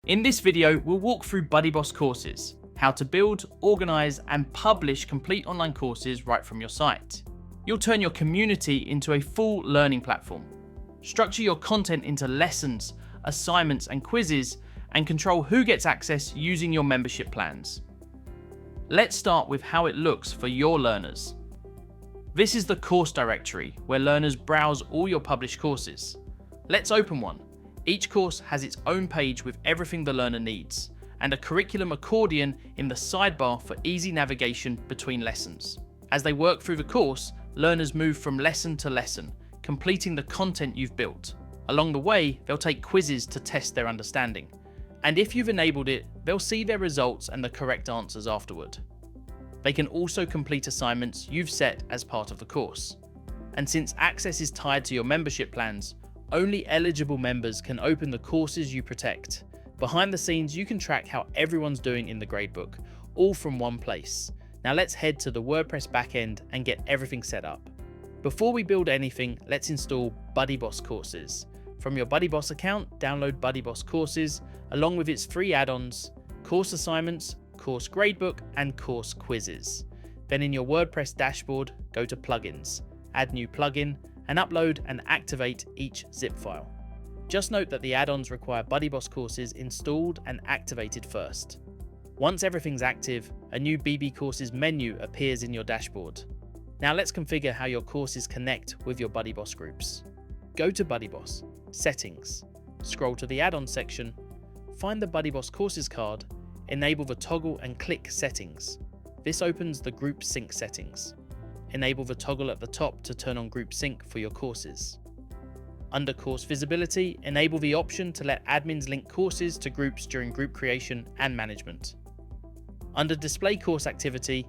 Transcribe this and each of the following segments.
In this video, we'll walk through BuddyBoss courses, how to build, organize, and publish complete online courses right from your site. You'll turn your community into a full learning platform, structure your content into lessons, assignments, and quizzes, and control who gets access using your membership plans. Let's start with how it looks for your learners. This is the course directory where learners browse all your published courses. Let's open one. Each course has its own page with everything the learner needs, and a curriculum accordion in the sidebar for easy navigation between lessons. As they work through the course, learners move from lesson to lesson, completing the content you've built. Along the way, they'll take quizzes to test their understanding. And if you've enabled it, they'll see their results and the correct answers afterward. They can also complete assignments you've set as part of the course. And since access is tied to your membership plans, only eligible members can open the courses you protect. Behind the scenes, you can track how everyone's doing in the Gradebook, all from one place. Now let's head to the WordPress backend and get everything set up. Before we build anything, let's install BuddyBoss courses. From your BuddyBoss account, download BuddyBoss courses, along with its free add-ons, course assignments, course gradebook, and course quizzes. Then in your WordPress dashboard, go to plugins, add new plugin, and upload and activate each zip file. Just note that the add-ons require BuddyBoss courses installed and activated first. Once everything's active, a new BB courses menu appears in your dashboard. Now let's configure how your courses connect with your BuddyBoss groups. Go to BuddyBoss, Settings, scroll to the add-on section, find the BuddyBoss courses card, enable the toggle and click Settings. This opens the group sync settings. Enable the toggle at the top to turn on group sync for your courses. Under course visibility, enable the option to let admins link courses to groups during group creation and management. Under display course activity,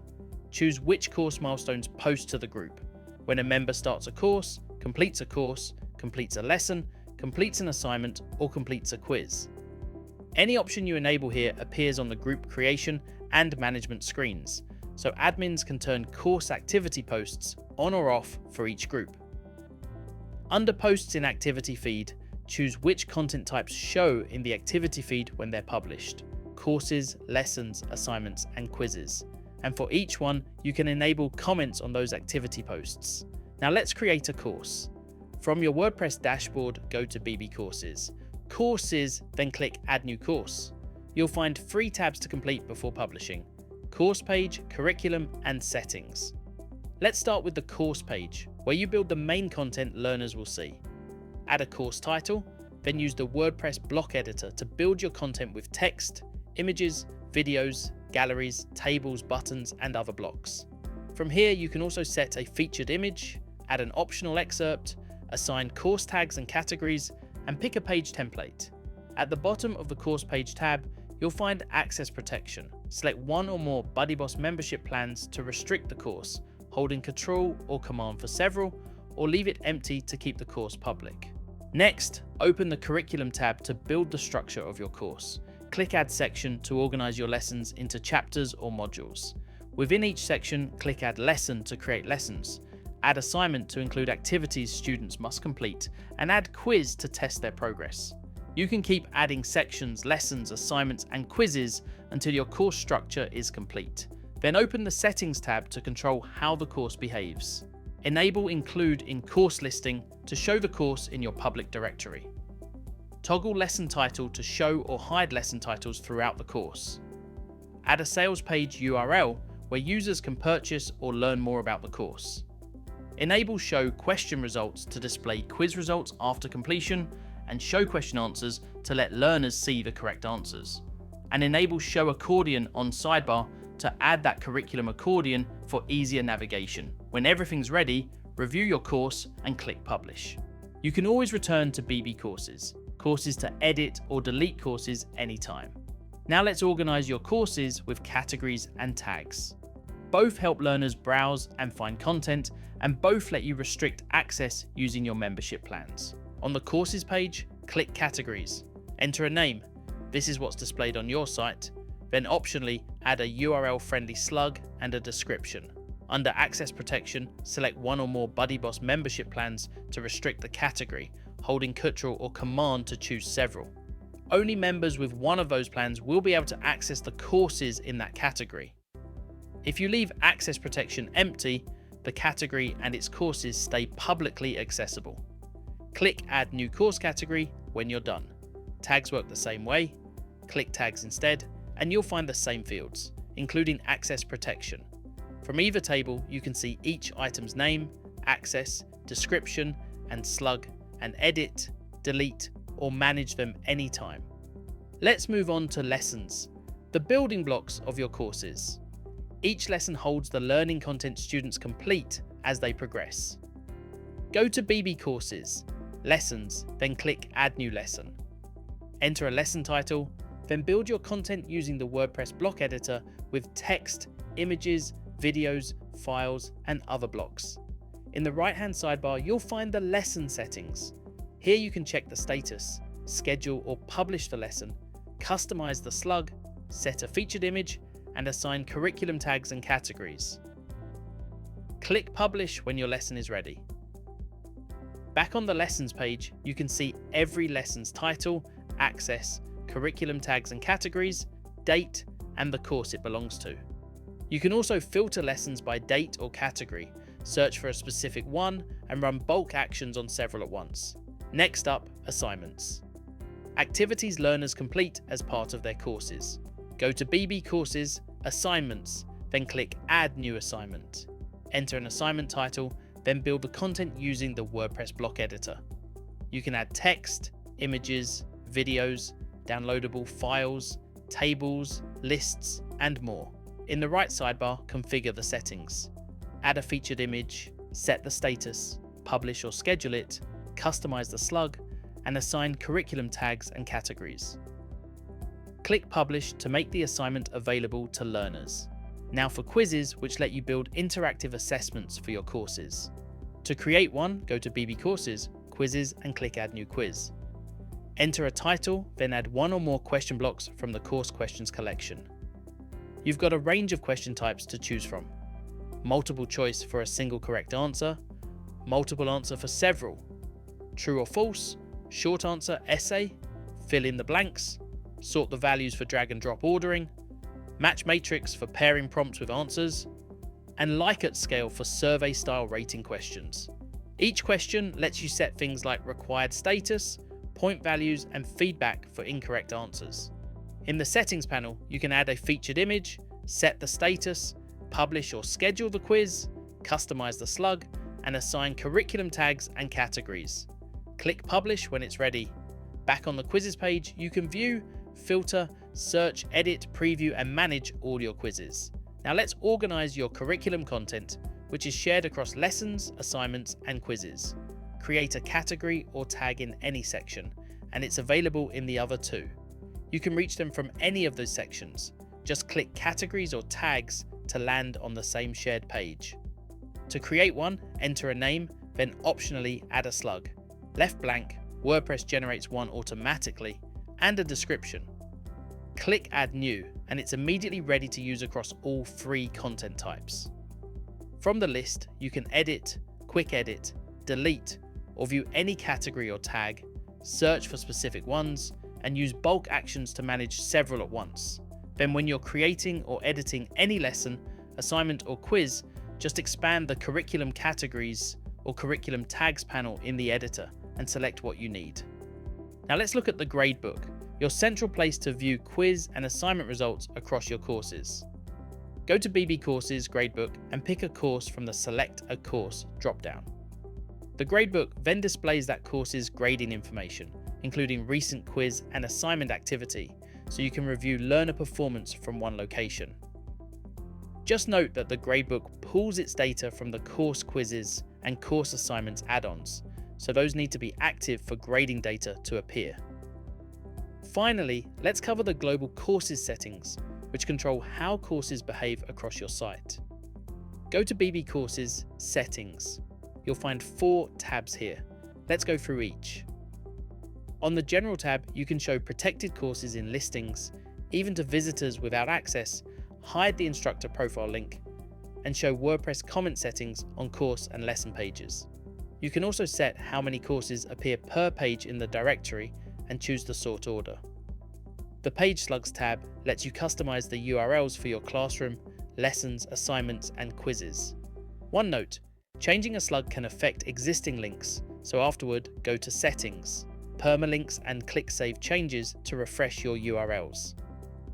choose which course milestones post to the group. When a member starts a course, completes a lesson, completes an assignment, or completes a quiz. Any option you enable here appears on the group creation and management screens, so admins can turn course activity posts on or off for each group. Under Posts in Activity Feed, choose which content types show in the activity feed when they're published: courses, lessons, assignments, and quizzes. And for each one, you can enable comments on those activity posts. Now let's create a course. From your WordPress dashboard, go to BB Courses. Courses, then click Add New Course. You'll find 3 tabs to complete before publishing: Course Page, Curriculum, and Settings. Let's start with the course page, where you build the main content learners will see. Add a course title, then use the WordPress block editor to build your content with text, images, videos, galleries, tables, buttons, and other blocks. From here, you can also set a featured image, add an optional excerpt, assign course tags and categories, and pick a page template. At the bottom of the course page tab, you'll find access protection. Select one or more BuddyBoss membership plans to restrict the course, holding Control or Command for several, or leave it empty to keep the course public. Next, open the Curriculum tab to build the structure of your course. Click Add Section to organize your lessons into chapters or modules. Within each section, click Add Lesson to create lessons. Add Assignment to include activities students must complete, and add Quiz to test their progress. You can keep adding sections, lessons, assignments, and quizzes until your course structure is complete. Then open the Settings tab to control how the course behaves. Enable Include in Course Listing to show the course in your public directory. Toggle Lesson Title to show or hide lesson titles throughout the course. Add a sales page URL where users can purchase or learn more about the course. Enable Show Question Results to display quiz results after completion, and Show Question Answers to let learners see the correct answers. And enable Show Accordion on sidebar to add that curriculum accordion for easier navigation. When everything's ready, review your course and click Publish. You can always return to BB Courses to edit or delete courses anytime. Now let's organize your courses with categories and tags. Both help learners browse and find content, and both let you restrict access using your membership plans. On the Courses page, click Categories. Enter a name. This is what's displayed on your site. Then optionally, add a URL-friendly slug and a description. Under Access Protection, select one or more BuddyBoss membership plans to restrict the category, holding Ctrl or Command to choose several. Only members with one of those plans will be able to access the courses in that category. If you leave access protection empty, the category and its courses stay publicly accessible. Click Add New Course Category when you're done. Tags work the same way. Click Tags instead, and you'll find the same fields, including access protection. From either table, you can see each item's name, access, description, and slug, and edit, delete, or manage them anytime. Let's move on to lessons, the building blocks of your courses. Each lesson holds the learning content students complete as they progress. Go to BB Courses, Lessons, then click Add New Lesson. Enter a lesson title, then build your content using the WordPress block editor with text, images, videos, files, and other blocks. In the right-hand sidebar, you'll find the lesson settings. Here you can check the status, schedule or publish the lesson, customize the slug, set a featured image, and assign curriculum tags and categories. Click Publish when your lesson is ready. Back on the lessons page, you can see every lesson's title, access, curriculum tags and categories, date, and the course it belongs to. You can also filter lessons by date or category, search for a specific one, and run bulk actions on several at once. Next up, assignments. Activities learners complete as part of their courses. Go to BB Courses, Assignments, then click Add New Assignment. Enter an assignment title, then build the content using the WordPress block editor. You can add text, images, videos, downloadable files, tables, lists, and more. In the right sidebar, configure the settings. Add a featured image, set the status, publish or schedule it, customize the slug, and assign curriculum tags and categories. Click Publish to make the assignment available to learners. Now for quizzes, which let you build interactive assessments for your courses. To create one, go to BB Courses, Quizzes, and click Add New Quiz. Enter a title, then add one or more question blocks from the course questions collection. You've got a range of question types to choose from. Multiple choice for a single correct answer, multiple answer for several, true or false, short answer, essay, fill in the blanks, sort the values for drag and drop ordering, match matrix for pairing prompts with answers, and Likert scale for survey style rating questions. Each question lets you set things like required status, point values, and feedback for incorrect answers. In the settings panel, you can add a featured image, set the status, publish or schedule the quiz, customize the slug, and assign curriculum tags and categories. Click Publish when it's ready. Back on the quizzes page, you can view, filter, search, edit, preview, and manage all your quizzes. Now let's organize your curriculum content, which is shared across lessons, assignments, and quizzes. Create a category or tag in any section, and it's available in the other two. You can reach them from any of those sections. Just click Categories or Tags to land on the same shared page. To create one, enter a name, then optionally add a slug. Left blank, WordPress generates one automatically, and a description. Click Add New, and it's immediately ready to use across all three content types. From the list, you can edit, quick edit, delete, or view any category or tag, search for specific ones, and use bulk actions to manage several at once. Then when you're creating or editing any lesson, assignment, or quiz, just expand the curriculum categories or curriculum tags panel in the editor and select what you need. Now let's look at the Gradebook, your central place to view quiz and assignment results across your courses. Go to BB Courses Gradebook and pick a course from the Select a Course dropdown. The Gradebook then displays that course's grading information, including recent quiz and assignment activity, so you can review learner performance from one location. Just note that the Gradebook pulls its data from the course quizzes and course assignments add-ons, so those need to be active for grading data to appear. Finally, let's cover the global courses settings, which control how courses behave across your site. Go to BB Courses Settings. You'll find 4 tabs here. Let's go through each. On the General tab, you can show protected courses in listings, even to visitors without access, hide the instructor profile link, and show WordPress comment settings on course and lesson pages. You can also set how many courses appear per page in the directory and choose the sort order. The Page Slugs tab lets you customize the URLs for your classroom, lessons, assignments, and quizzes. One note, changing a slug can affect existing links, so afterward go to Settings, Permalinks, and click Save Changes to refresh your URLs.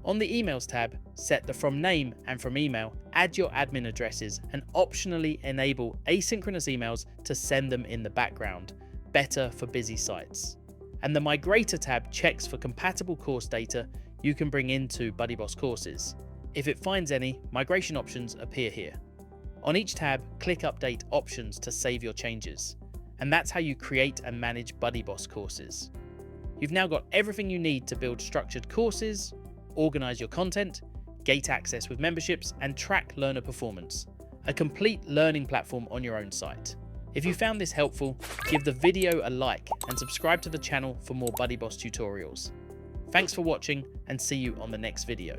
On the Emails tab, set the From Name and From Email, add your admin addresses, and optionally enable asynchronous emails to send them in the background, better for busy sites. And the Migrator tab checks for compatible course data you can bring into BuddyBoss courses. If it finds any, migration options appear here. On each tab, click Update Options to save your changes. And that's how you create and manage BuddyBoss courses. You've now got everything you need to build structured courses, organize your content, gate access with memberships, and track learner performance. A complete learning platform on your own site. If you found this helpful, give the video a like and subscribe to the channel for more BuddyBoss tutorials. Thanks for watching and see you on the next video.